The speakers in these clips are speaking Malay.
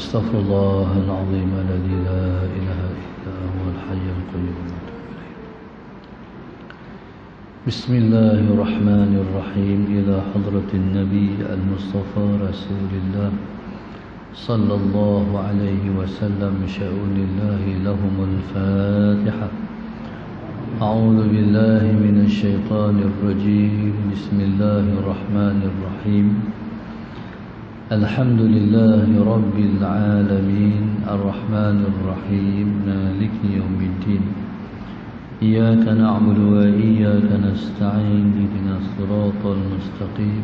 أستغفر الله العظيم الذي لا إله إلا هو الحي القيوم. بسم الله الرحمن الرحيم. إلى حضرة النبي المصطفى رسول الله صلى الله عليه وسلم شؤون الله لهم الفاتحة. أعوذ بالله من الشيطان الرجيم. بسم الله الرحمن الرحيم. الحمد لله رب العالمين الرحمن الرحيم مالك يوم الدين. إياك نعبد وإياك نستعين. اهدنا الصراط المستقيم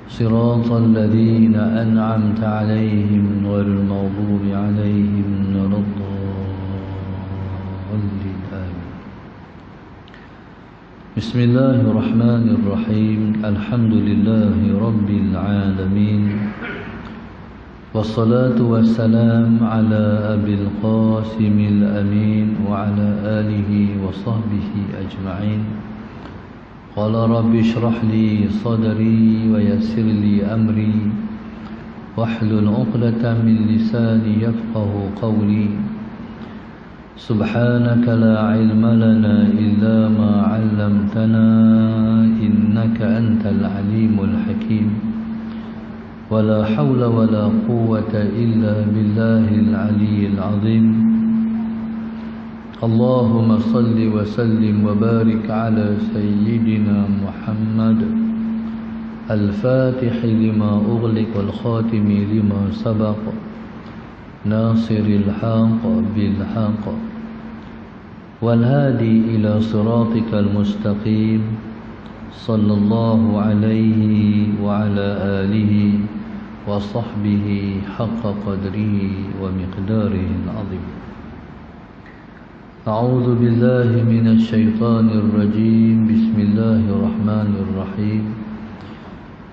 صراط الذين أنعمت عليهم غير المغضوب عليهم ولا الضالين. بسم الله الرحمن الرحيم. الحمد لله رب العالمين والصلاة والسلام على أبي القاسم الأمين وعلى آله وصحبه أجمعين. قال رب اشرح لي صدري ويسر لي أمري واحلل عقدة من لساني يفقه قولي. سبحانك لا علم لنا إلا ما علمتنا إنك أنت العليم الحكيم. ولا حول ولا قوة إلا بالله العلي العظيم. اللهم صل وسلم وبارك على سيدنا محمد الفاتح لما أغلق والخاتم لما سبق ناصر الحق بالحق والهادي إلى صراطك المستقيم صلى الله عليه وعلى آله وصحبه حق قدره ومقداره العظيم. أعوذ بالله من الشيطان الرجيم. بسم الله الرحمن الرحيم.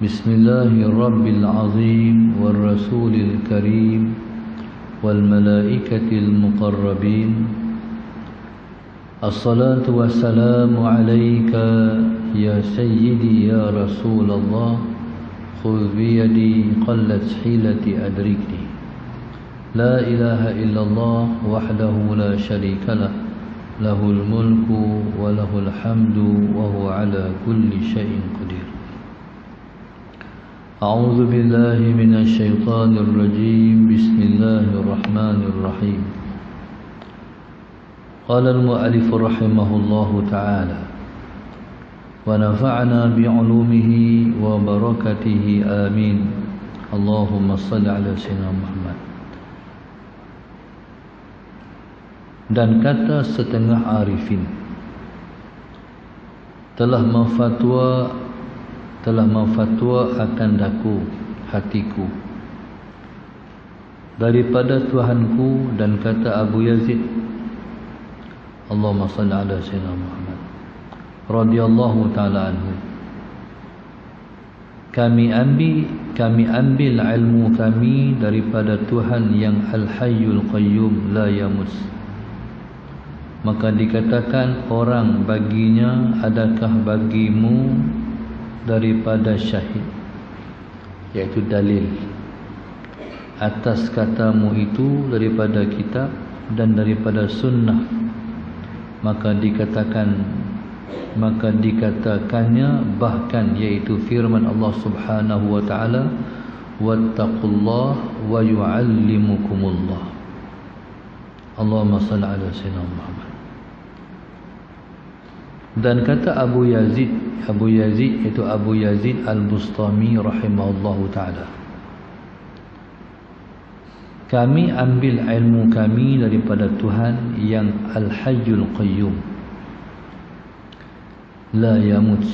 بسم الله الرب العظيم والرسول الكريم والملائكة المقربين. الصلاة والسلام عليك يا سيدي يا رسول الله. خذ بيدي قلت حيلتي أدركني. لا إله إلا الله وحده لا شريك له. له الملك وله الحمد وهو على كل شيء قدير. أعوذ بالله من الشيطان الرجيم. بسم الله الرحمن الرحيم. قال المؤلف رحمه الله تعالى ونفعنا بعلومه وبركته آمين. اللهم صل على سيدنا Muhammad. Dan kata setengah arifin telah memfatwa akan daku hatiku daripada Tuhanku. Dan kata Abu Yazid, Allahumma salli ala sayyidina Muhammad radhiyallahu ta'ala anhu, kami ambil ilmu kami daripada Tuhan yang Al-Hayyul Qayyum la yamus. Maka dikatakan orang baginya, adakah bagimu daripada syahid, iaitu dalil atas katamu itu daripada kitab dan daripada sunnah. Maka dikatakannya bahkan, yaitu firman Allah Subhanahu wa taala, wattaqullah wa yu'allimukumullah. Allahumma shalli ala sayyidina Muhammad. Dan kata Abu Yazid itu Abu Yazid Al-Bustami rahimahullahu ta'ala, kami ambil ilmu kami daripada Tuhan yang Al-Hayyul Qayyum la yamut.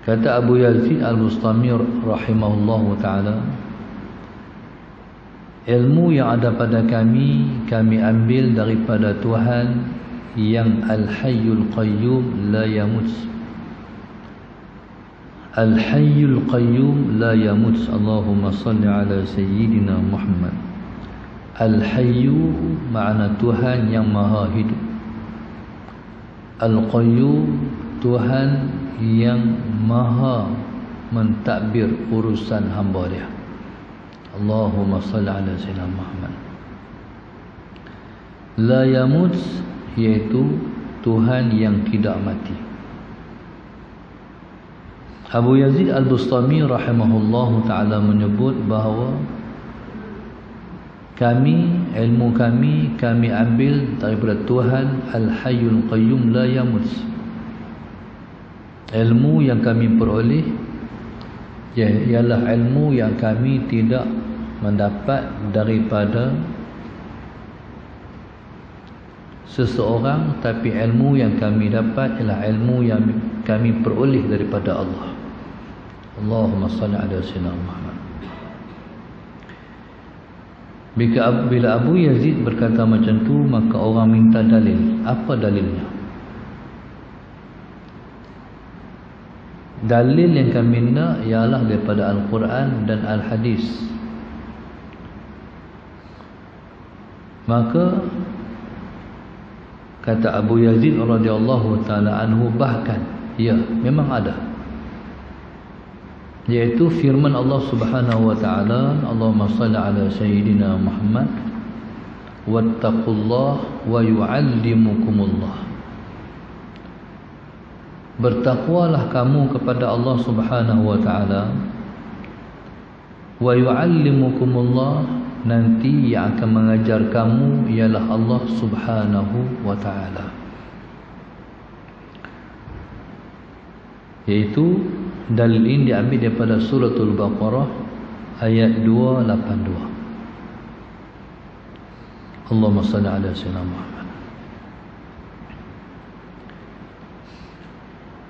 Kata Abu Yazid Al-Bustami rahimahullahu ta'ala, ilmu yang ada pada kami ambil daripada Tuhan yang Al-Hayyul Qayyum la yamut. Al-Hayyul Qayyum la yamut. Allahumma salli ala sayyidina Muhammad. Al-Hayyu makna Tuhan yang maha hidup. Al-Qayyum Tuhan yang maha mentadbir urusan hamba dia. Allahumma salli ala sayyidina Muhammad. La yamut, iaitu Tuhan yang tidak mati. Abu Yazid Al-Bustami rahimahullahu ta'ala menyebut bahawa ilmu kami ambil daripada Tuhan Al-Hayyul Qayyum la yamut. Ilmu yang kami peroleh ialah ilmu yang kami tidak mendapat daripada seseorang, tapi ilmu yang kami dapat ialah ilmu yang kami peroleh daripada Allah. Allahumma salli ala sayyidina Muhammad. Bila Abu Yazid berkata macam tu, maka orang minta dalil. Apa dalilnya? Dalil yang kami nak ialah daripada Al-Quran dan Al-Hadis. Maka kata Abu Yazid radhiyallahu ta'ala anhu, bahkan ya, memang ada, iaitu firman Allah Subhanahu wa ta'ala, Allahumma salli ala sayyidina Muhammad wattaqullah wa yu'allimukumullah. Bertakwalah kamu kepada Allah Subhanahu wa ta'ala, wa yu'allimukumullah, nanti yang akan mengajar kamu ialah Allah Subhanahu wa ta'ala. Iaitu dalil ini diambil daripada suratul Baqarah ayat 282. Allahumma salli ala sayyidina Muhammad.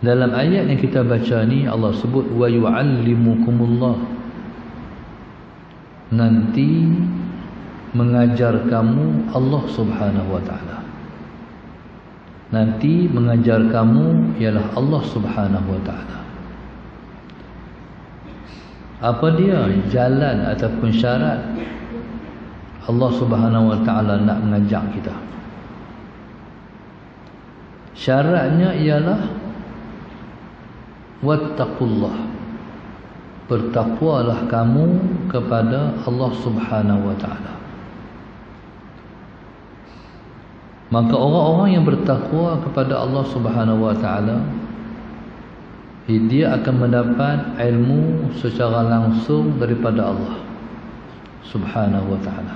Dalam ayat yang kita baca ni Allah sebut wa yu'allimukumullah, nanti mengajar kamu Allah Subhanahu wa ta'ala. Nanti mengajar kamu ialah Allah Subhanahu wa ta'ala. Apa dia jalan ataupun syarat Allah Subhanahu wa ta'ala nak mengajak kita? Syaratnya ialah wattaqullah, bertakwalah kamu kepada Allah Subhanahu wa ta'ala. Maka orang-orang yang bertakwa kepada Allah Subhanahu wa ta'ala, dia akan mendapat ilmu secara langsung daripada Allah Subhanahu wa ta'ala.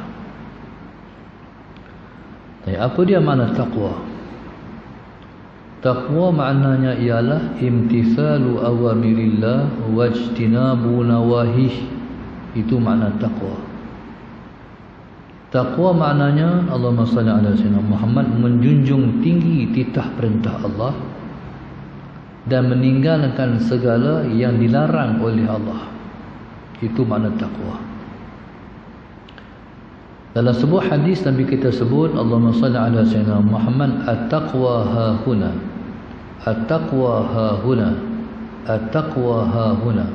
Apa dia makna taqwa? Taqwa maknanya ialah imtithalu awamirillah wajtinabu nawahih. Itu makna taqwa. Taqwa maknanya Allahumma salli ala sayyidina Muhammad, menjunjung tinggi titah perintah Allah dan meninggalkan segala yang dilarang oleh Allah. Itu makna taqwa. Dalam sebuah hadis Nabi kita sebut, Allahumma salli ala sayyidina Muhammad, at-taqwa hahuna, at-taqwa hahuna, at-taqwa hahuna.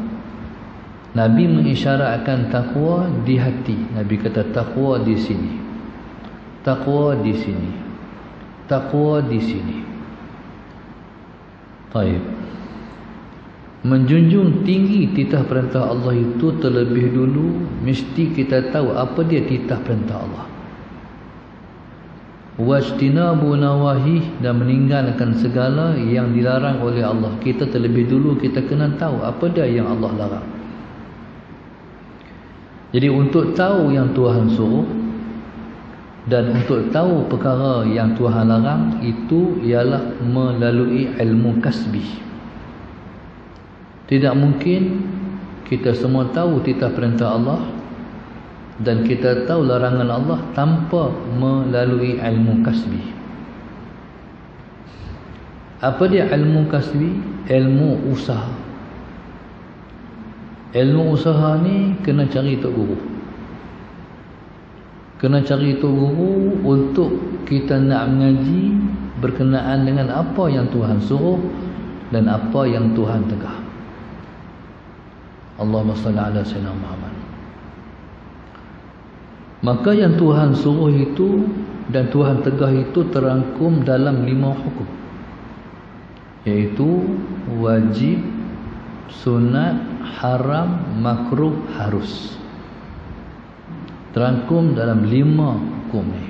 Nabi mengisyaratkan takwa di hati. Nabi kata takwa di sini, takwa di sini, takwa di sini. Baik. Menjunjung tinggi titah perintah Allah itu terlebih dulu mesti kita tahu apa dia titah perintah Allah. Wajtinabu nawahi, dan meninggalkan segala yang dilarang oleh Allah. Kita terlebih dulu kita kena tahu apa dia yang Allah larang. Jadi untuk tahu yang Tuhan suruh dan untuk tahu perkara yang Tuhan larang, itu ialah melalui ilmu kasbi. Tidak mungkin kita semua tahu titah perintah Allah dan kita tahu larangan Allah tanpa melalui ilmu kasbi. Apa dia ilmu kasbi? Ilmu usaha. Ilmu usaha ni kena cari tok guru. Kena cari tok guru untuk kita nak mengaji berkenaan dengan apa yang Tuhan suruh dan apa yang Tuhan tegah. Allahumma salli ala sayyidina Muhammad. Maka yang Tuhan suruh itu dan Tuhan tegah itu terangkum dalam 5 hukum, iaitu wajib, sunat, haram, makruh, harus. terangkum dalam 5 hukum ni.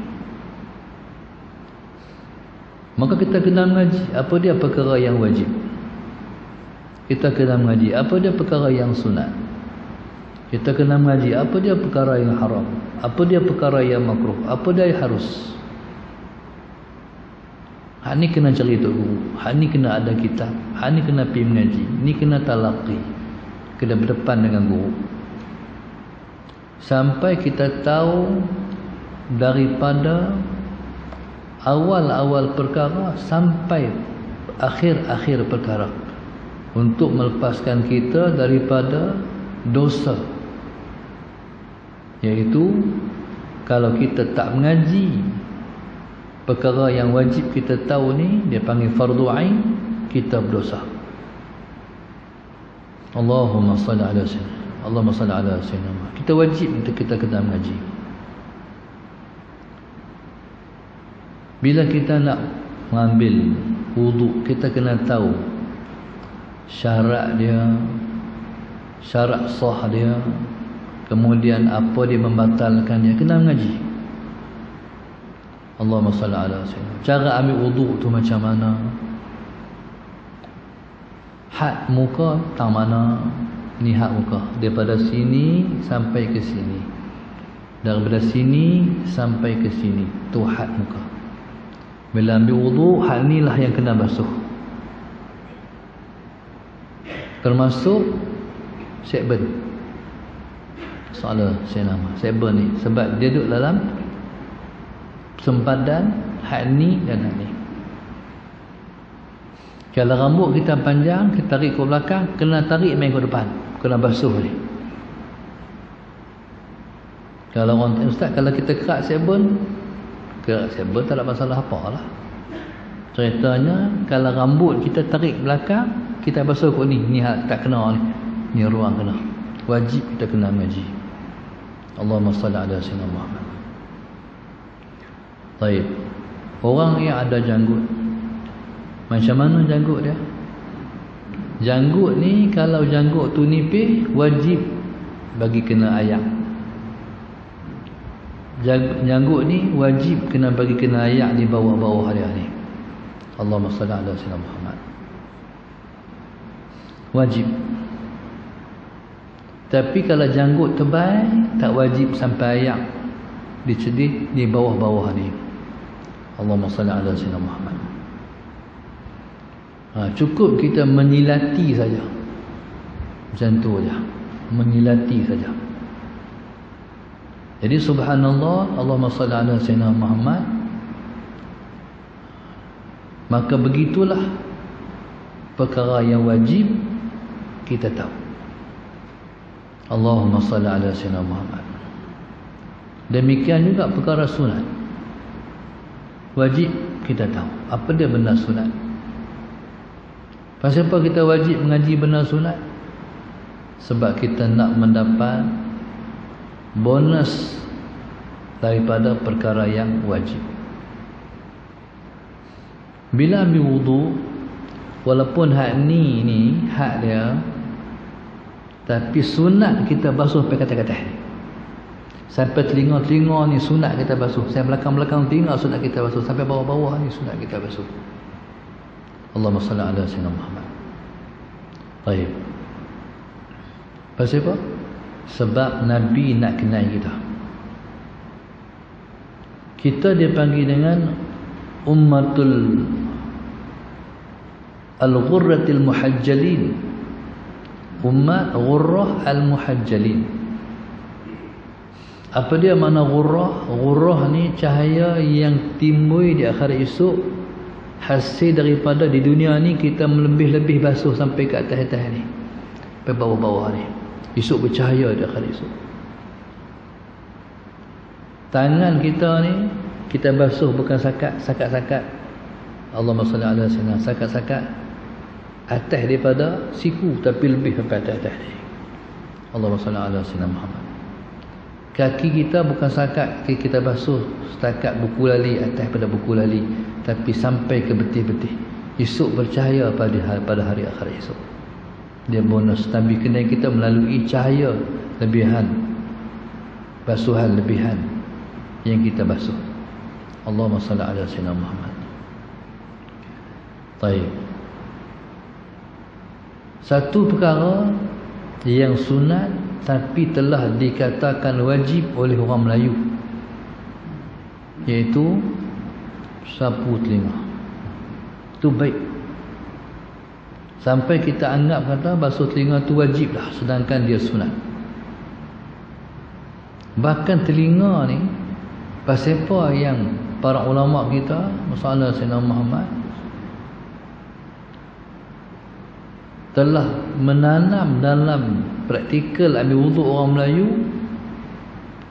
Maka kita kena mengaji apa dia perkara yang wajib. Kita kena mengaji apa dia perkara yang sunat. Kita kena mengaji apa dia perkara yang haram, apa dia perkara yang makruh, apa dia yang harus. Hak ni kena cari tok guru, hak ni kena ada kitab, hak ni kena pergi mengaji, ni kena talaqi, kena berdepan dengan guru. Sampai kita tahu daripada awal-awal perkara sampai akhir-akhir perkara, untuk melepaskan kita daripada dosa, iaitu kalau kita tak mengaji perkara yang wajib kita tahu ni, dia panggil fardu ain, kita berdosa. Allahumma salli ala sayyidina, Allahumma salli ala sayyidina. Kita wajib untuk kita kena mengaji. Bila kita nak mengambil wuduk, kita kena tahu syarat dia, syarat sah dia, kemudian apa dia membatalkan dia, kena mengaji. Allahumma salli ala sayyidina. Cara ambil wuduk tu macam mana? Had muka tang mana? Ni had muka daripada sini sampai ke sini, daripada sini sampai ke sini, tu had muka. Bila ambil wuduk, had ni lah yang kena basuh, termasuk sekben. Soalan saya nama sekben ni sebab dia duduk dalam sempadan had ni dan had ni. Kalau rambut kita panjang, kita tarik ke belakang, kena tarik main ke depan, kena basuh ni. Kalau orang ustaz, kalau kita kerak sekben tak ada masalah apa lah. Ceritanya kalau rambut kita tarik belakang, kita basuh kot ni tak kena ni. Ni ruang kena. Wajib kita kena mengaji. Allahumma salli ala sayyidina Muhammad. Baik. Orang yang ada janggut, macam mana janggut dia? Janggut ni, kalau janggut tu nipis, wajib bagi kena ayak. Janggut ni wajib kena bagi kena ayak di bawah-bawah dia ni. Allahumma salli ala sayyidina Muhammad. Wajib. Tapi kalau janggut tebal, tak wajib sampai ayak dicedih di bawah-bawah ni. Allahumma salli ala sayyidina Muhammad. Cukup kita menyilati saja, macam tu saja, menyilati saja. Jadi subhanallah, Allahumma salli ala sayyidina Muhammad. Maka begitulah perkara yang wajib kita tahu. Allahumma salli ala sayyidina Muhammad. Demikian juga perkara sunat, wajib kita tahu apa dia benda sunat. Pasal apa kita wajib mengaji benda sunat? Sebab kita nak mendapat bonus daripada perkara yang wajib. Bila ambil wudu, walaupun hak ni hak dia, tapi sunat kita basuh sampai kata-kata ni. Sampai telinga-telinga ni sunat kita basuh, sampai belakang-belakang telinga sunat kita basuh, sampai bawah-bawah ni sunat kita basuh. Allahumma salli ala sayyidina Muhammad. Baik. Pasal apa? Sebab Nabi nak kenal kita. Kita dipanggil dengan ummatul al-ghurratil muhajjalin. Ummat ghurrah al-muhajjalin. Apa dia makna ghurrah? Ghurrah ni cahaya yang timbul di akhirat esok, hasil daripada di dunia ni kita melebih-lebih basuh sampai ke atas-atas ni, sampai bawah-bawah ni. Esok bercahaya di akhirat esok. Tangan kita ni kita basuh bukan sakat-sakat. Allahumma salli ala sayyidina, sakat-sakat atas daripada siku, tapi lebih sampai atas ni. Allahumma salli ala sayyidina Muhammad. Kaki kita bukan sakat, kaki kita basuh setakat buku lali, atas pada buku lali, tapi sampai ke betih-betih. Esok bercahaya pada hari akhirat esok. Dia bonus Nabi kenal kita melalui cahaya lebihan basuhan lebihan yang kita basuh. Allahumma salli ala sayyidina Muhammad. Baik. Satu perkara yang sunat tapi telah dikatakan wajib oleh orang Melayu, iaitu sapu telinga. Itu baik. Sampai kita anggap kata basuh telinga tu wajib lah, sedangkan dia sunat. Bahkan telinga ni, pasal apa yang para ulama kita, masalah Sayyidina Muhammad, telah menanam dalam praktikal ambil wuduk orang Melayu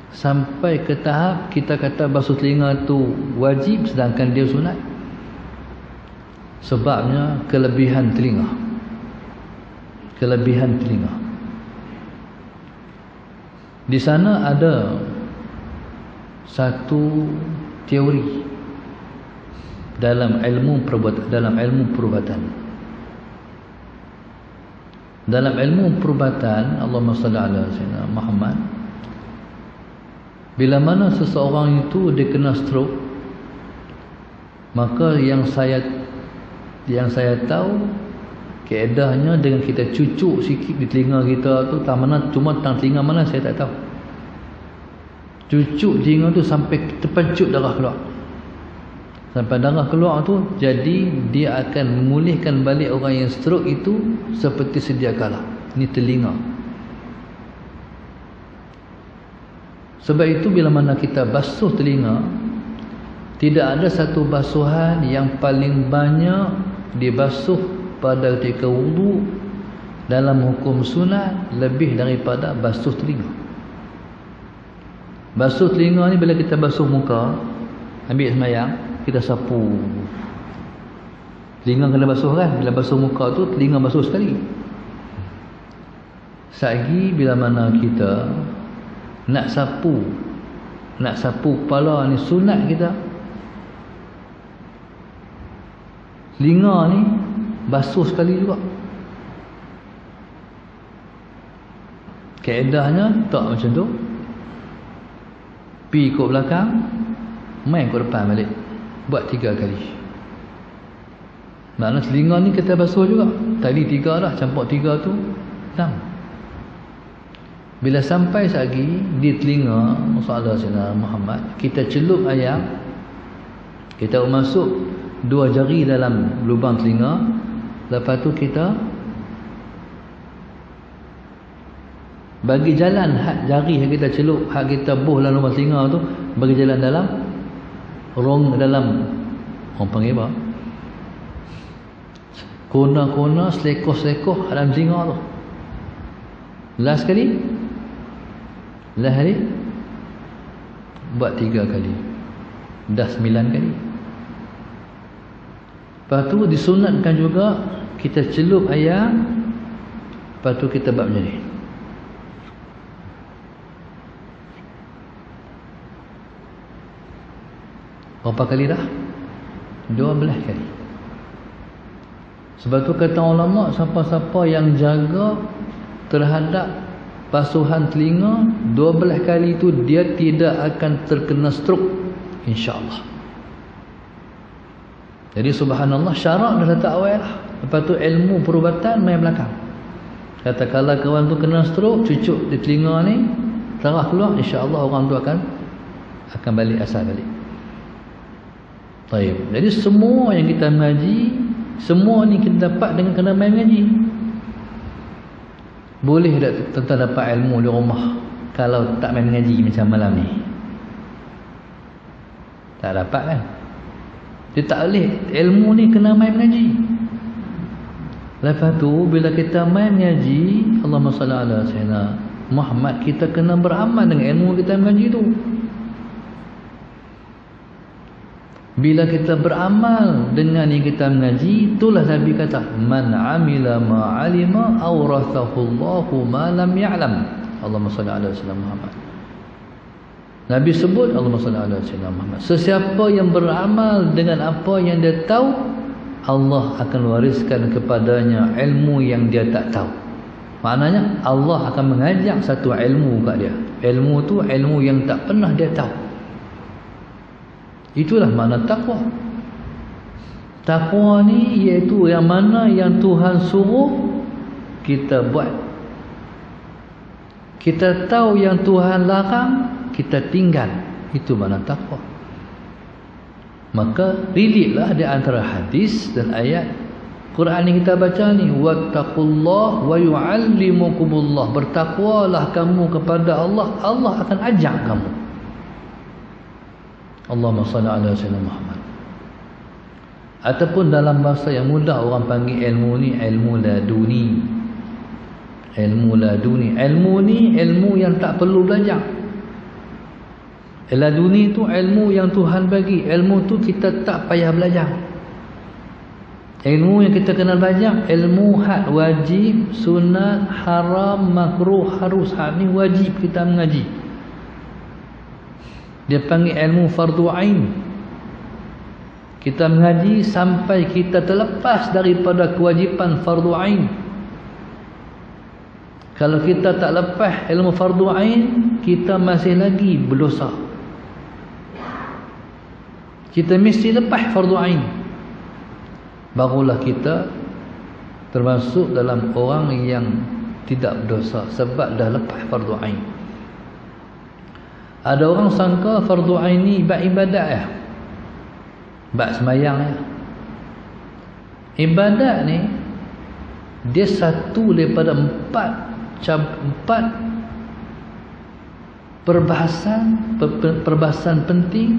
sampai ke tahap kita kata basuh telinga tu wajib sedangkan dia sunat. Sebabnya kelebihan telinga. Kelebihan telinga. Di sana ada satu teori dalam ilmu perubatan. Dalam ilmu perubatan, Allahumma salli ala sayyidina Muhammad, bila mana seseorang itu dia kena stroke, maka yang saya tahu kaedahnya dengan kita cucuk sikit di telinga kita tu, tak mana cuma tang telinga mana saya tak tahu. Cucuk telinga tu sampai terpencut darah keluar. Sampai darah keluar tu, jadi dia akan memulihkan balik orang yang stroke itu seperti sedia kala. Ini telinga. Sebab itu bila mana kita basuh telinga, tidak ada satu basuhan yang paling banyak dibasuh pada ketika wudu dalam hukum sunat lebih daripada basuh telinga. Basuh telinga ni bila kita basuh muka, ambil semayang, kita sapu. Telinga kena basuh kan? Bila basuh muka tu, telinga basuh sekali. Sagi bila mana kita nak sapu kepala ni, sunat kita, telinga ni basuh sekali juga. Kaedahnya tak macam tu. Pi ikut belakang, main ikut depan balik. Buat 3 kali. Maknanya telinga ni kita basuh juga. Tadi 3 dah, campur 3 tu 6. Bila sampai lagi di telinga masalah Sayyidina Muhammad, kita celup ayam, kita masuk 2 jari dalam lubang telinga, lepas tu kita bagi jalan hak jari yang kita celup, hak kita buh dalam lubang telinga tu, bagi jalan dalam dalam orang panggil apa, kona-kona, selekoh-selekoh dalam telinga tu. Last kali buat 3 kali, dah 9 kali. Lepas tu disunatkan juga kita celup ayam, lepas tu kita buat macam ni. Berapa kali dah? 12 kali. Sebab tu kata ulama, siapa-siapa yang jaga terhadap basuhan telinga 12 kali tu, dia tidak akan terkena stroke, insya-Allah. Jadi subhanallah, syarat dah letak awal lah. Lepas tu ilmu perubatan main belakang. Kata kalau kawan tu kena stroke, cucuk di telinga ni, darah keluar, insya-Allah orang tu akan balik asal balik. Baik. Jadi semua yang kita mengaji, semua ni kita dapat dengan kena main mengaji. Boleh tak tuan-tuan dapat ilmu di rumah kalau tak main mengaji macam malam ni? Tak dapat kan? Dia tak boleh. Ilmu ni kena main mengaji. Lepas tu bila kita main mengaji, Allahumma salli ala sayyidina Muhammad, kita kena beramal dengan ilmu kita mengaji tu. Bila kita beramal dengan yang kita mengaji, itulah Nabi kata, man amila ma'alima awrathahullahu ma lam ya'lam. Allahumma salli ala sayyidina Muhammad. Nabi sebut, Allahumma salli ala sayyidina Muhammad, sesiapa yang beramal dengan apa yang dia tahu, Allah akan wariskan kepadanya ilmu yang dia tak tahu. Maknanya Allah akan mengajak satu ilmu kat dia. Ilmu tu ilmu yang tak pernah dia tahu. Itulah makna takwa. Takwa ni iaitu yang mana yang Tuhan suruh kita buat. Kita tahu yang Tuhan larang, kita tinggal. Itu makna takwa. Maka relate di antara hadis dan ayat Quran yang kita baca ni, wattaqullah wa yu'allimukumullah. Bertakwalah kamu kepada Allah, Allah akan ajak kamu. Allahumma salli ala sayyidina Muhammad. Ataupun dalam bahasa yang mudah orang panggil ilmu ni ilmu laduni. Ilmu laduni. Ilmu ni ilmu yang tak perlu belajar. Laduni tu ilmu yang Tuhan bagi. Ilmu tu kita tak payah belajar. Ilmu yang kita kenal banyak, ilmu had wajib, sunat, haram, makruh, harus. Had ni wajib kita mengaji. Dia panggil ilmu fardu ain. Kita mengaji sampai kita terlepas daripada kewajipan fardu ain. Kalau kita tak lepas ilmu fardu ain, kita masih lagi berdosa. Kita mesti lepas fardu ain, barulah kita termasuk dalam orang yang tidak berdosa sebab dah lepas fardu ain. Ada orang sangka fardu ain ni ibadat ya. Bab semayang ya. Ibadat ni dia satu daripada empat perbahasan penting.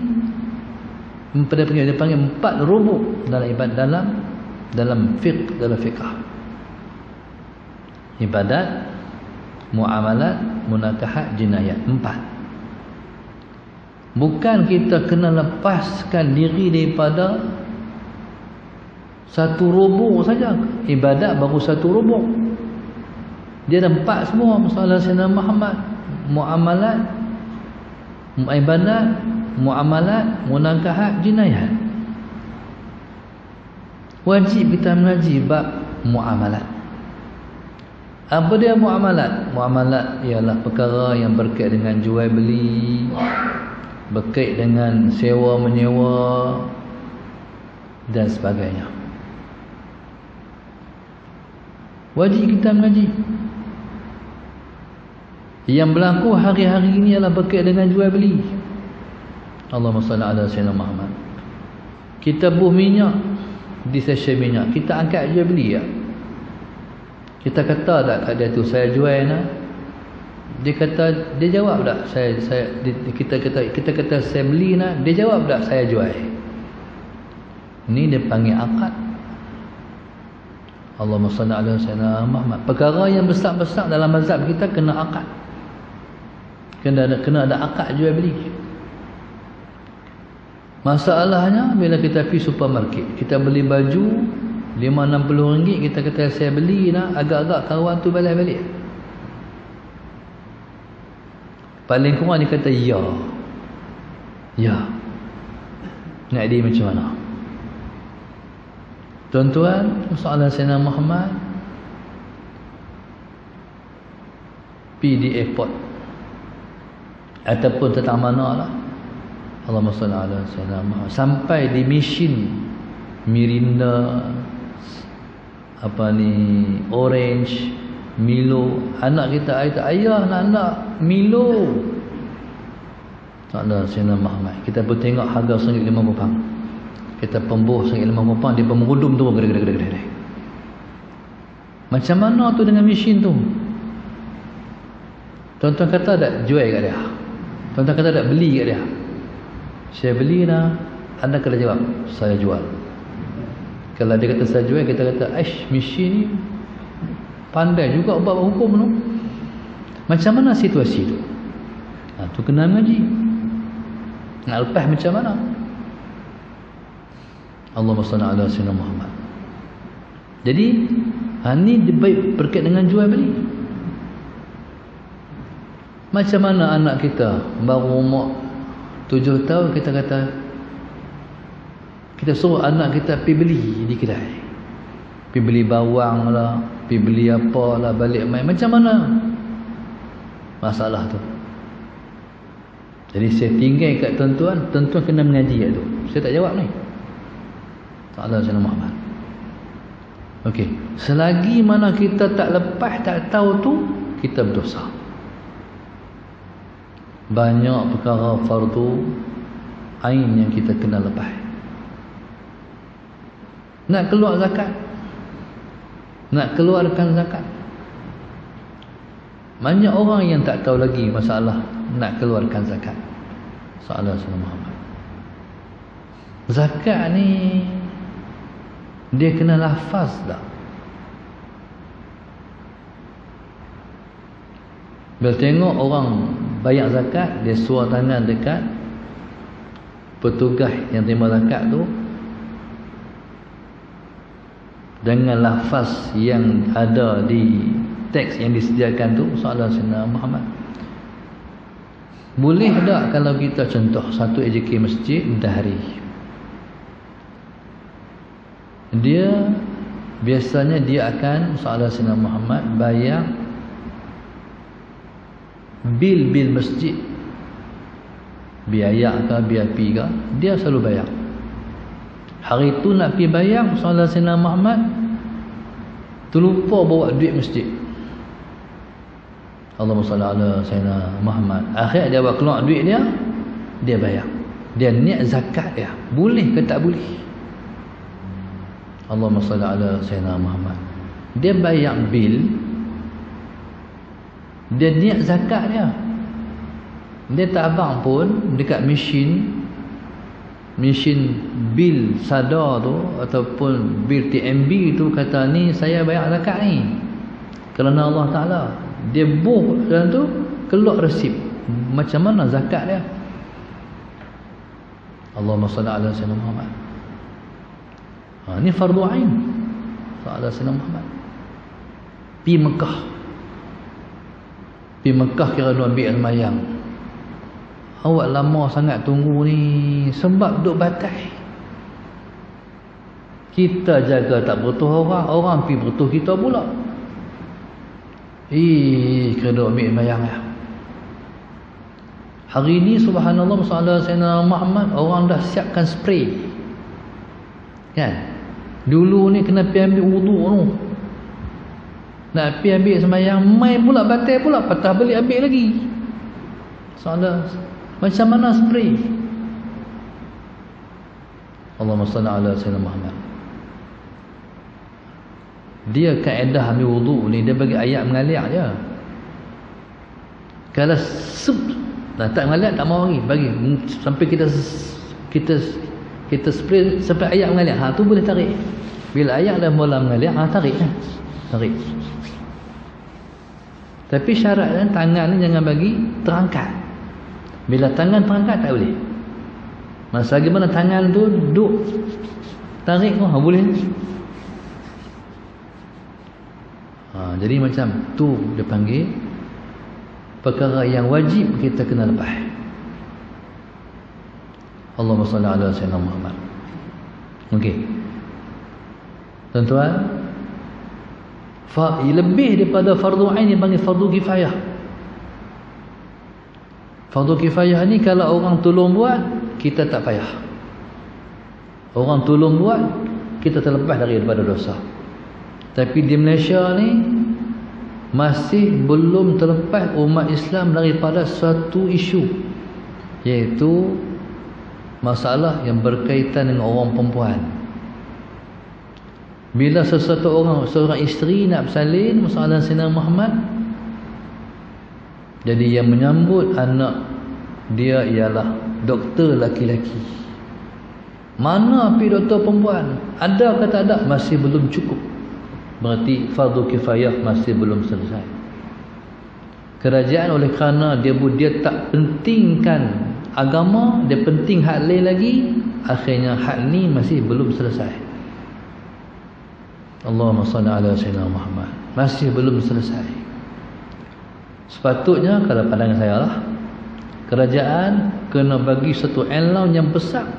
Dia panggil empat rubuk dalam ibadat, dalam fiqh, dalam fiqh. Ibadat, muamalat, munakahat, jinayat. Empat. Bukan kita kena lepaskan diri daripada satu rubuk saja. Ibadat baru satu rubuk. Dia ada empat semua. Masalah Sayyidina Muhammad. Muamalat, ibadat, muamalat, munakahat, jinayat. Wajib kita mengaji bab muamalat. Apa dia muamalat? Muamalat ialah perkara yang berkait dengan jual beli, berkait dengan sewa menyewa dan sebagainya. Wajib kita mengaji. Yang berlaku hari-hari ini ialah berkait dengan jual beli. Allahumma salli ala sayyidina Muhammad. Kita buh minyak di stesen minyak, kita angkat jual beli ya. Kita kata tak kat dia tu saya jual nak? Dia kata, dia jawab tak kita kata saya beli nak, dia jawab tak saya jual. Ni dia panggil akad. Allahumma salli ala sayyidina Muhammad. Perkara yang besar-besar dalam mazhab kita kena akad. Kena ada akad jual beli. Masalahnya bila kita pergi supermarket, kita beli baju RM50-60, kita kata saya beli nak, agak-agak kawan tu balik-balik. Paling kurang dia kata ya. Ya. Nak dia macam mana? Tuan-tuan, masalah Sayyidina Muhammad pergi di airport ataupun tetap mana lah, Allahumma salli ala sayyidina Muhammad, sampai di mesin Mirinda, Orange, Milo. Anak kita ayah nak Milo. Tak ada Sayyidina Muhammad. Kita pun tengok harga RM1.50. Kita pembuh RM1.50, dia pemengudum tu gede-gede. Macam mana tu dengan mesin tu? Tuan-tuan kata tak jual kat dia? Tuan-tuan kata tak beli kat dia? Saya beli lah. Anda kena jawab, saya jual. Kalau dia kata saya jual, kita kata mesin ni pandai juga buat hukum tu. Macam mana situasi tu? Tu kena mengaji. Nak lepas macam mana? Allahumma salli ala sayyidina Muhammad. Jadi ni berkait dengan jual beli. Macam mana anak kita baru umur 7 tahun, kita kata kita suruh anak kita pergi beli di kedai, pergi beli bawang lah, pergi beli apa lah, balik main, macam mana masalah tu? Jadi saya tinggal kat tuan-tuan kena mengaji kat tu. Saya tak jawab ni. Ta'ala Sayyidina Muhammad. Okey, selagi mana kita tak lepas, tak tahu tu, kita berdosa. Banyak perkara fardu ain yang kita kena lepas. Nak keluar zakat, nak keluarkan zakat, banyak orang yang tak tahu lagi masalah nak keluarkan zakat. Salah Sayyidina Muhammad. Zakat ni dia kena lafaz tak? Bila tengok orang bayar zakat, dia suar tangan dekat petugas yang terima zakat tu dengan lafaz yang ada di teks yang disediakan tu, soalan Sayyidina Muhammad. Boleh tak kalau kita contoh satu AJK masjid Dahri, dia biasanya dia akan, soalan Sayyidina Muhammad, bayar bil masjid, biaya ke BIP ke, dia selalu bayar. Hari tu nak pergi bayar, soalan Sayyidina Muhammad, terlupa bawa duit masjid. Allahumma salli ala Sayyidina Muhammad. Akhir dia bawa keluar duit dia, dia bayar. Dia niat zakat dia. Boleh ke tak boleh? Allahumma salli ala Sayyidina Muhammad. Dia bayar bil, dia niat zakat dia. Dia tak abang pun dekat mesin bil sadar tu ataupun bil TMB tu, kata ni saya bayar zakat ni kerana Allah Ta'ala. Dia buh dalam tu, keluar resip. Macam mana zakat dia? Allahumma salli ala Sayyidina Muhammad. Ni fardu ain. Sallallahu alaihi Sayyidina Muhammad. Pergi Mekah kira 2 ambil semayang. Awak lama sangat tunggu ni sebab duk batai. Kita jaga tak bertuah orang pergi bertuah kita pula. Kena ambil semayang lah. Hari ni subhanallah, sallallahu Sayyidina Muhammad, orang dah siapkan spray. Kan? Dulu ni kena pergi ambil wudu tu. Nak pergi ambil semayang, mai pula batal pula, patah balik ambil lagi. Soalan macam mana spray? Allahumma salli ala Sayyidina Muhammad. Dia kaedah ambil wudu ni, dia bagi ayat mengalir je. Kalau tak mengalir tak mau lagi, bagi sampai kita spray sampai ayat mengalir. Tu boleh tarik. Bila ayat dah mula mengalir, tarik. Tapi syaratnya tangan ni jangan bagi terangkat. Bila tangan terangkat tak boleh. Masa bagaimana tangan tu duduk tarik pun boleh. Jadi macam tu dia panggil perkara yang wajib kita kena lepas. Allahumma salli ala Sayyidina Muhammad. Okey. Tuan-tuan, lebih daripada fardu ain yang panggil fardu kifayah. Fardu kifayah ni kalau orang tolong buat, kita tak payah. Orang tolong buat, kita terlepas daripada dosa. Tapi di Malaysia ni masih belum terlepas umat Islam daripada suatu isu, iaitu masalah yang berkaitan dengan orang perempuan. Bila seorang isteri nak bersalin masalah Sayyidina Muhammad, jadi yang menyambut anak dia ialah doktor laki-laki. Mana pergi doktor perempuan? Ada ke tak ada? Masih belum cukup. Berarti fardu kifayah masih belum selesai. Kerajaan oleh kerana dia tak pentingkan agama, dia penting hak lain lagi, akhirnya hak ni masih belum selesai. Allahumma salli ala Sayyidina Muhammad. Masih belum selesai. Sepatutnya kalau pandangan saya lah, kerajaan kena bagi satu allowance yang besar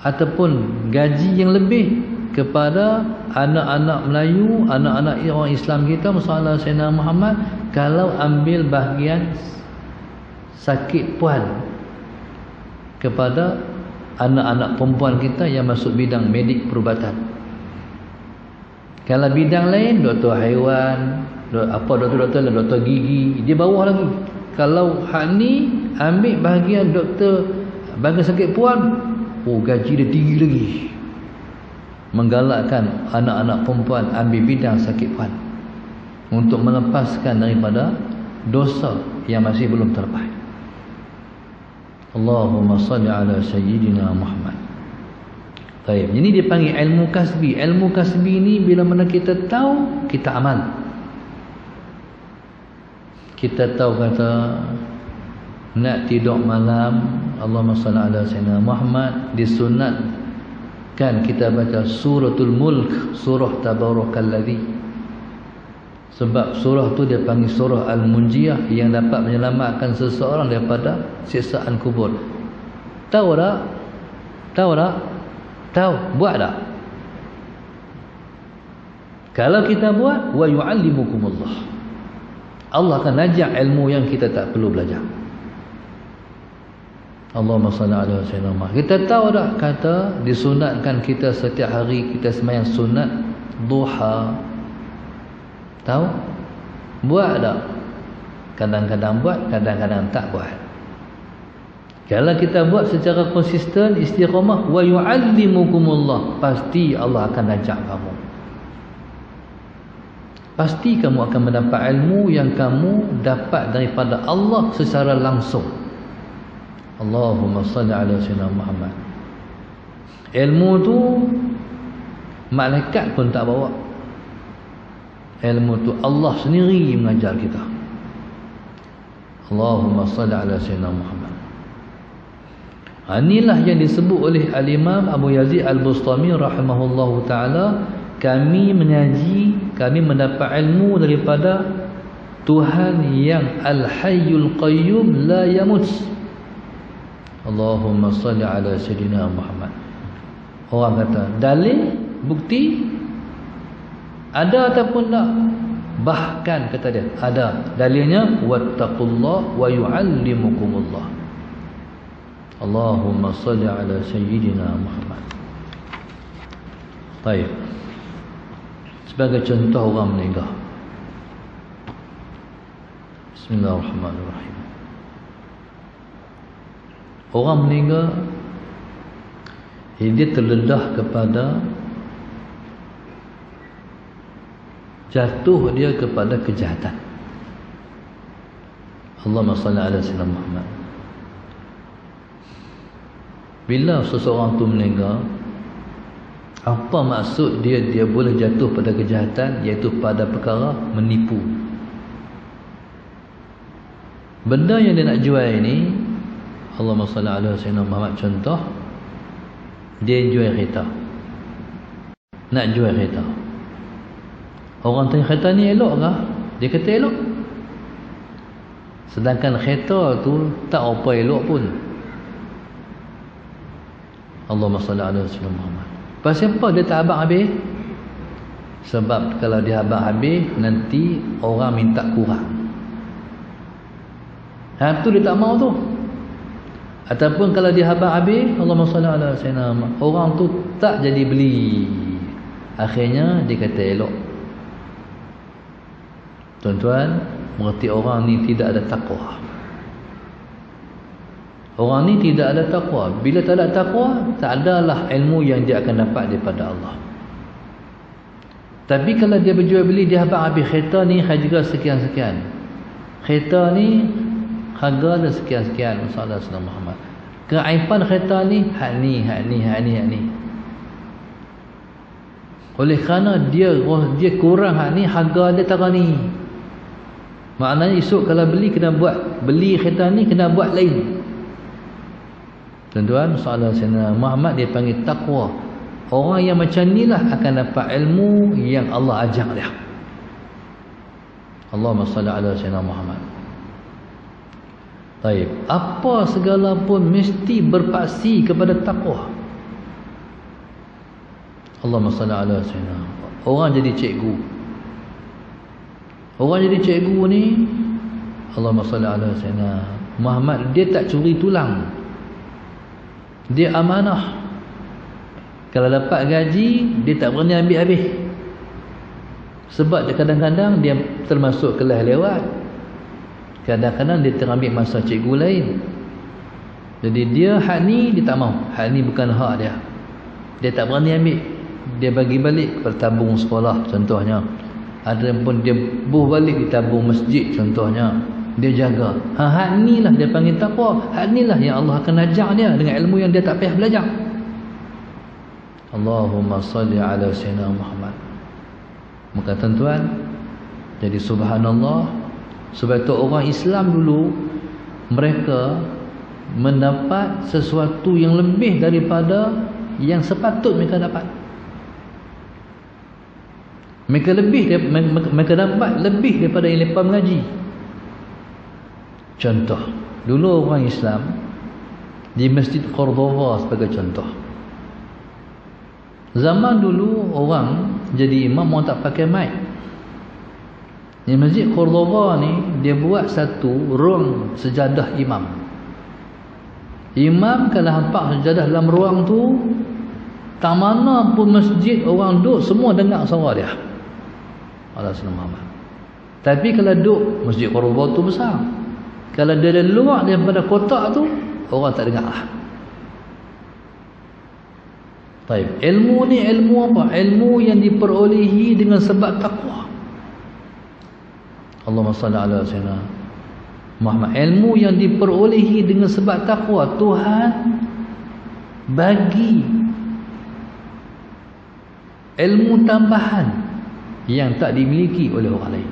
ataupun gaji yang lebih kepada anak-anak Melayu, anak-anak orang Islam kita, masalah Sayyidina Muhammad, kalau ambil bahagian sakit puan kepada anak-anak perempuan kita yang masuk bidang medik perubatan. Kalau bidang lain, doktor haiwan, doktor gigi, dia bawah lagi. Kalau hak ni ambil bahagian doktor bahagian sakit puan, gaji dia tinggi lagi. Menggalakkan anak-anak perempuan ambil bidang sakit puan untuk melepaskan daripada dosa yang masih belum terlepas. Allahumma salli ala sayyidina Muhammad. Baik, ini dia panggil ilmu kasbi. Ilmu kasbi ni bila mana kita tahu, kita amal. Kita tahu kata nak tidur malam, Allahumma salli ala sayyidina Muhammad, disunatkan kita baca suratul mulk, surah tabarakalladzi. Sebab surah tu dia panggil surah al-munjiyah, yang dapat menyelamatkan seseorang daripada siksaan kubur. Tahu tak? Tahu tak? Tahu, buat tak? Kalau kita buat, wa yu'allimukumullah, Allah akan ajar ilmu yang kita tak perlu belajar. Allahumma salli ala sayyidina Muhammad. Kita tahu tak kata disunatkan kita setiap hari kita sembahyang sunat duha? Tahu? Buat tak? Kadang-kadang buat, kadang-kadang tak buat. Kalau kita buat secara konsisten, istiqamah, wa yu'allimukumullah, pasti Allah akan ajak kamu. Pasti kamu akan mendapat ilmu yang kamu dapat daripada Allah secara langsung. Allahumma salli ala sayyidina Muhammad. Ilmu tu malaikat pun tak bawa. Ilmu tu Allah sendiri mengajar kita. Allahumma salli ala sayyidina Muhammad. Inilah yang disebut oleh Al-Imam Abu Yazid Al-Bustami rahimahullahu ta'ala, kami mengaji, kami mendapat ilmu daripada Tuhan yang Al-Hayyul Qayyum la yamut. Allahumma salli ala sayyidina Muhammad. Orang kata dalil, bukti ada ataupun tak? Bahkan kata dia ada dalilnya, wattaqullah wa yu'allimukumullah. Allahumma salli ala sayyidina Muhammad. Baik. Sebagai contoh orang meninggal, bismillahirrahmanirrahim. Orang meninggal, dia terledah kepada jatuh dia kepada kejahatan. Allahumma salli ala sayyidina Muhammad. Bila seseorang tu meninggal, apa maksud dia? Dia boleh jatuh pada kejahatan, iaitu pada perkara menipu. Benda yang dia nak jual ini, Allahumma salli ala sayyidina Muhammad, contoh, dia jual kereta. Nak jual kereta. Orang tanya kereta ni elok kah? Dia kata elok. Sedangkan kereta tu tak apa elok pun. Allahumma salli ala sayyidina Muhammad. Pasal apa dia tak habaq habis? Sebab kalau dia habaq habis, nanti orang minta kurang. Tu dia tak mau tu. Ataupun kalau dia habaq habis, Allahumma salli ala sayyidina Muhammad, orang tu tak jadi beli. Akhirnya dia kata elok. Tuan-tuan, berarti orang ni tidak ada takwa. Orang ni tidak ada takwa. Bila tak ada takwa, tak adalah ilmu yang dia akan dapat daripada Allah. Tapi kalau dia berjual beli, dia habis kereta ni harga sekian-sekian, kereta ni harga dia sekian-sekian, masalah Sayyidina Muhammad. Keaiban kereta ni hak ni. Oleh kerana dia kurang hak ni, harga dia tak ni. Maknanya esok kalau beli kereta ni kena buat lain. Tuan-tuan, soalan Sayyidina Muhammad dia panggil takwa. Orang yang macam inilah akan dapat ilmu yang Allah ajar dia. Allahumma salli ala Sayyidina Muhammad. Baik, apa segala pun mesti berpaksi kepada takwa. Allahumma salli ala sayyidina. Orang jadi cikgu. Orang jadi cikgu ni, Allahumma salli ala sayyidina Muhammad, dia tak curi tulang. Dia amanah. Kalau dapat gaji, dia tak berani ambil habis. Sebab kadang-kadang dia termasuk kelas lewat. Kadang-kadang dia terambil masa cikgu lain. Jadi dia hak ni dia tak mau. Hak ni bukan hak dia. Dia tak berani ambil. Dia bagi balik kepada tabung sekolah contohnya. Ada pun dia buh balik di tabung masjid contohnya. Dia jaga. Hak ni lah dia panggil taqwa. Hak ni lah yang Allah akan ajar dia dengan ilmu yang dia tak payah belajar. Allahumma salli ala sayyidina Muhammad. Maka tuan-tuan, jadi subhanallah, sebab itu orang Islam dulu mereka mendapat sesuatu yang lebih daripada yang sepatut mereka dapat. Mereka dapat lebih daripada yang mereka mengaji. Contoh, dulu orang Islam di Masjid Cordoba sebagai contoh. Zaman dulu orang jadi imam, orang tak pakai mic. Di Masjid Cordoba ni dia buat satu ruang sejadah imam. Imam kalau hampak sejadah dalam ruang tu, tak mana pun masjid orang duduk semua dengar suara dia. Allah SWT. Tapi kalau duduk Masjid Cordoba tu besar. Kalau dia ada luar daripada kotak tu, orang tak dengar lah. Baik, ilmu ni ilmu apa? Ilmu yang diperolehi dengan sebab takwa. Allahumma salli ala sayyidina Muhammad. Ilmu yang diperolehi dengan sebab takwa. Tuhan bagi ilmu tambahan yang tak dimiliki oleh orang lain.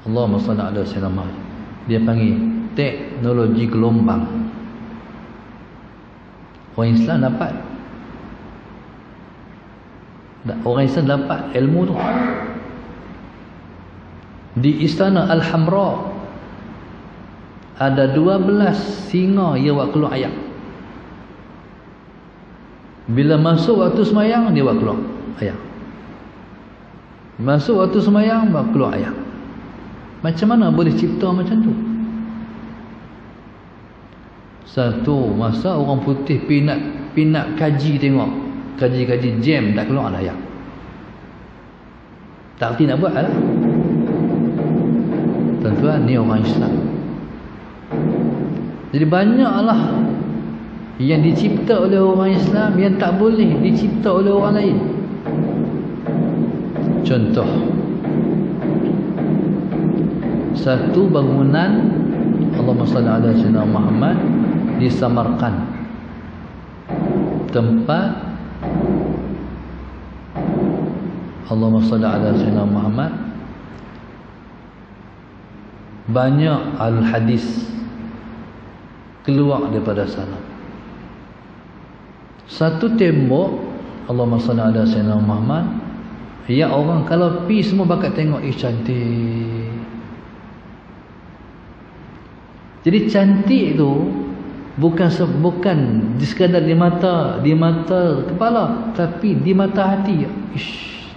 Allahumma salli ala sayyidina Muhammad. Dia panggil teknologi gelombang. Orang Islam dapat. Orang Islam dapat ilmu tu di Istana Al-Hamra. Ada 12 singa yang buat keluar ayam. Bila masuk waktu semayang, dia buat keluar ayam. Masuk waktu semayang, buat keluar ayam. Macam mana boleh cipta macam tu? Satu masa orang putih pinat kaji tengok. Kaji jam tak keluar ayam. Tak erti nak buat lah. Tuan-tuan, ni orang Islam. Jadi banyaklah yang dicipta oleh orang Islam yang tak boleh dicipta oleh orang lain. Contoh, satu bangunan Allahumma salli ala sayyidina Muhammad di Samarkand, tempat Allahumma salli ala sayyidina Muhammad, banyak al-hadis keluar daripada sana. Satu tembok Allahumma salli ala sayyidina Muhammad, ya orang kalau pi semua bakat tengok, cantik. Jadi cantik tu bukan sekadar di mata kepala, tapi di mata hati.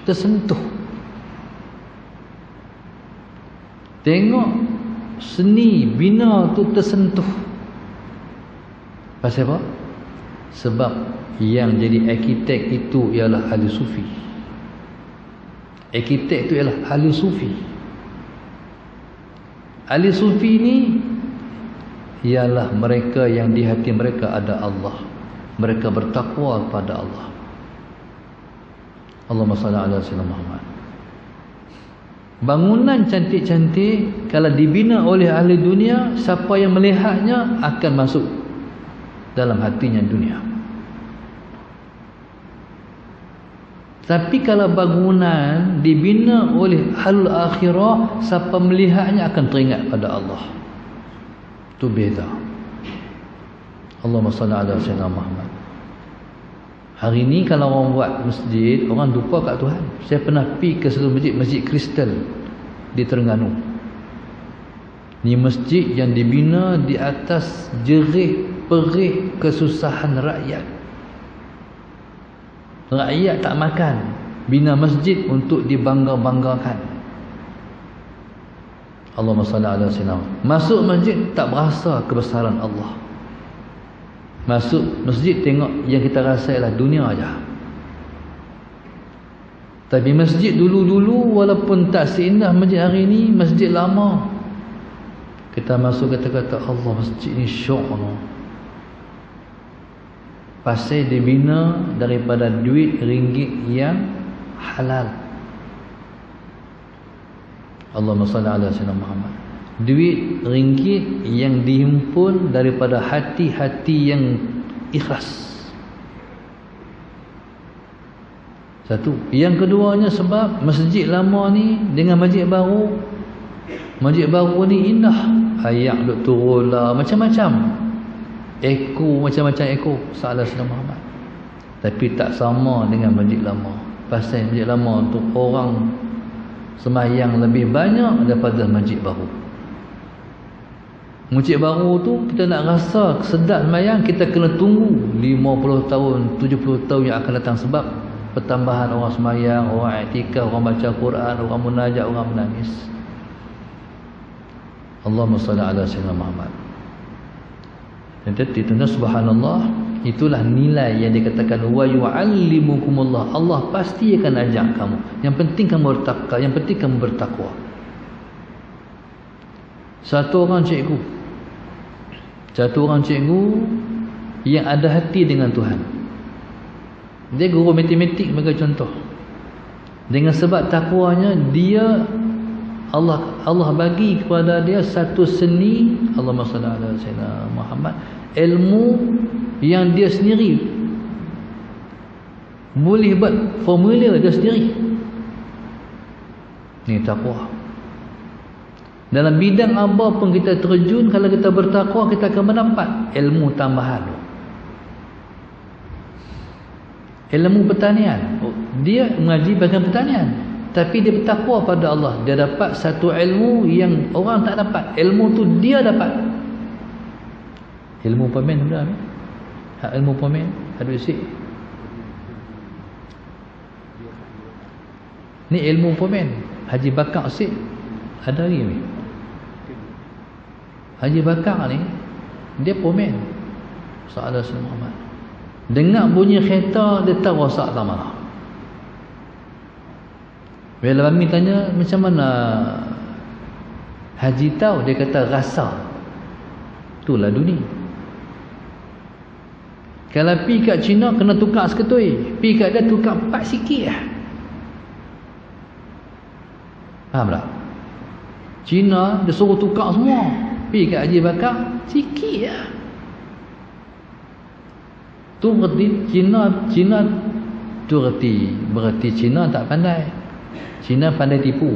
Tersentuh. Tengok seni bina tu tersentuh. Pasal apa? Sebab yang jadi arkitek itu ialah ahli sufi. Arkitek itu ialah ahli sufi. Ahli sufi ni ialah mereka yang di hati mereka ada Allah. Mereka bertakwa kepada Allah. Allahumma salli ala sayyidina Muhammad. Bangunan cantik-cantik kalau dibina oleh ahli dunia, siapa yang melihatnya akan masuk dalam hatinya dunia. Tapi kalau bangunan dibina oleh ahli akhirah, siapa melihatnya akan teringat pada Allah. Itu beza. Allahumma salli ala sayyidina Muhammad. Hari ni kalau orang buat masjid, orang lupa kat Tuhan. Saya pernah pergi ke satu masjid Kristal di Terengganu. Ni masjid yang dibina di atas jerih perih kesusahan rakyat. Rakyat tak makan, bina masjid untuk dibangga-banggakan. Allahumma salli ala sayyidina. Masuk masjid tak berasa kebesaran Allah. Masuk masjid tengok yang kita rasa ialah dunia aja. Tapi masjid dulu-dulu walaupun tak seindah masjid hari ini, masjid lama, kita masuk kata-kata Allah, masjid ni syok no. Pasal dibina daripada duit ringgit yang halal. Allahumma salli ala sayyidina Muhammad. Duit ringgit yang dihimpun daripada hati-hati yang ikhlas. Satu. Yang keduanya sebab masjid lama ni dengan masjid baru. Masjid baru ni indah. Ayak duk turun lah, macam-macam. Eko, macam-macam eko. Salah Sayyidina Muhammad. Tapi tak sama dengan masjid lama. Pasal masjid lama tu orang sembahyang lebih banyak daripada masjid baru. Masjid baru tu kita nak rasa sedap sembahyang, kita kena tunggu 50 tahun, 70 tahun yang akan datang. Sebab pertambahan orang sembahyang, orang i'tikaf, orang baca Quran, orang munajat, orang menangis. Allahumma salli ala sayyidina Muhammad. Dan tentu subhanallah, itulah nilai yang dikatakan wa yu'allimukumullah. Allah pasti akan ajak kamu. Yang penting kamu bertakwa, yang penting kamu bertakwa. Satu orang cikgu yang ada hati dengan Tuhan. Dia guru matematik sebagai contoh. Dengan sebab takwanya dia, Allah bagi kepada dia satu seni, Allahumma salli ala sayyidina Muhammad, ilmu yang dia sendiri boleh buat formula dia sendiri. Ni takwa. Dalam bidang apa pun kita terjun, kalau kita bertakwa, kita akan mendapat ilmu tambahan. Ilmu pertanian, dia mengaji bahagian pertanian, tapi dia bertakwa pada Allah, dia dapat satu ilmu yang orang tak dapat. Ilmu tu dia dapat. Ilmu pemain sudah ni. Ilmu pemain ada isi. Ni ilmu pemain. Haji Bakar Sik ada lagi ni. Haji Bakar ni dia pemain. Salah Muhammad. Dengar bunyi kereta dia tahu rosak tak mana. Bila kami tanya macam mana Haji tahu, dia kata rasa. Itulah dunia. Kalau pi kat Cina kena tukar seketui, pi kat dia tukar 4 sikit lah. Faham tak? Cina dia suruh tukar semua, pi kat Haji Bakar sikit lah. Tu berarti Cina tu berarti Cina tak pandai. Cina pandai tipu.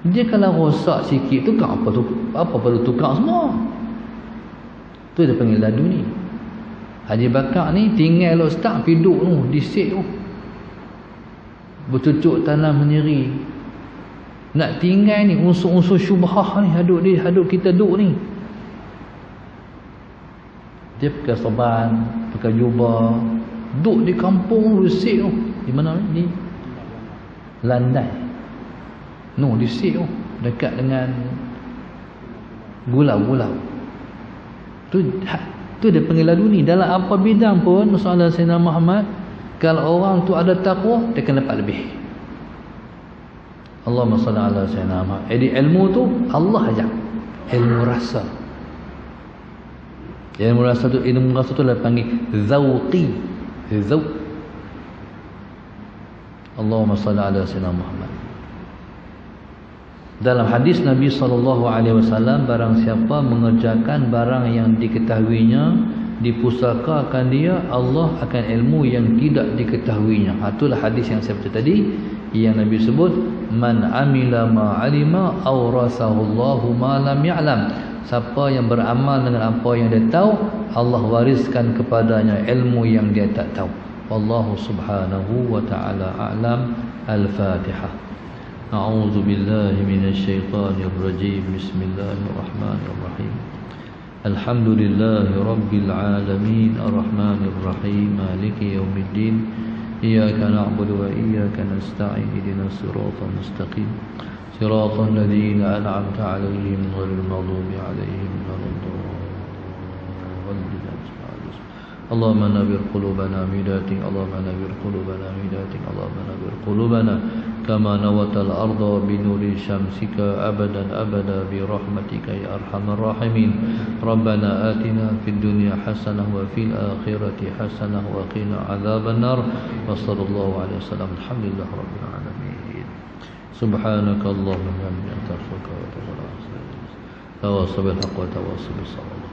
Dia kalau rosak sikit tu apa perlu tukar semua. Tu dia panggil ladu ni. Haji Bakar ni tinggal lo start piduk tu di set tu. Bercucuk tanam sendiri. Nak tinggal ni unsur-unsur syubhah ni hadut kita duk ni. Dia pakai sorban, pakai jubah, duduk di kampung Rusik tu. Di mana ni? Landai. No, di Rusik tu, dekat dengan Gulau. Tu dia panggil ladu ni. Dalam apa bidang pun, Rasulullah Sayyidina Muhammad, kalau orang tu ada takwa, dia akan dapat lebih. Allahumma salli ala Sayyidina Muhammad. Jadi ilmu tu Allah ajak. Ilmu rasa. Ilmu rasa tu adalah panggil zauqi. Zauq. Allahumma salli ala sayyidina Muhammad. Dalam hadis Nabi SAW, barang siapa mengerjakan barang yang diketahuinya, dipusakakan dia, Allah akan ilmu yang tidak diketahuinya. Itulah hadis yang saya baca tadi, yang Nabi sebut, man amila ma'alima awrasahullahu ma lam ya'lam. Siapa yang beramal dengan apa yang dia tahu, Allah wariskan kepadanya ilmu yang dia tak tahu. Wallahu subhanahu wa ta'ala a'lam. Al-Fatihah. A'udzu billahi minasy syaithanir rajim. Bismillahirrahmanirrahim. Alhamdulillahi Rabbil Alamin Ar-Rahmanir Rahim Maliki Yawmiddin Iyyaka na'budu wa iyyaka nasta'in Ihdinas siratal mustaqim Siratal ladzina an'amta 'alaihim ghairil maghdubi 'alaihim waladdallin Allahumma nawwir qulubana bidatik Allahumma nawwir qulubana bidatik Allahumma nawwir qulubana kama nawatal arda bi nuri syamsika abadan abada bi rahmatika ya arhamar rahimin Rabbana atina fid dunya hasanah wa fil akhirati hasanah wa qina adzabannar wa sallallahu alaihi wasallam alhamdulillah rabbil alamin subhanaka allahumma wa bihamdika astaghfiruka wa atubu ilaik tawassul bil haqq wa tawassul bis sabr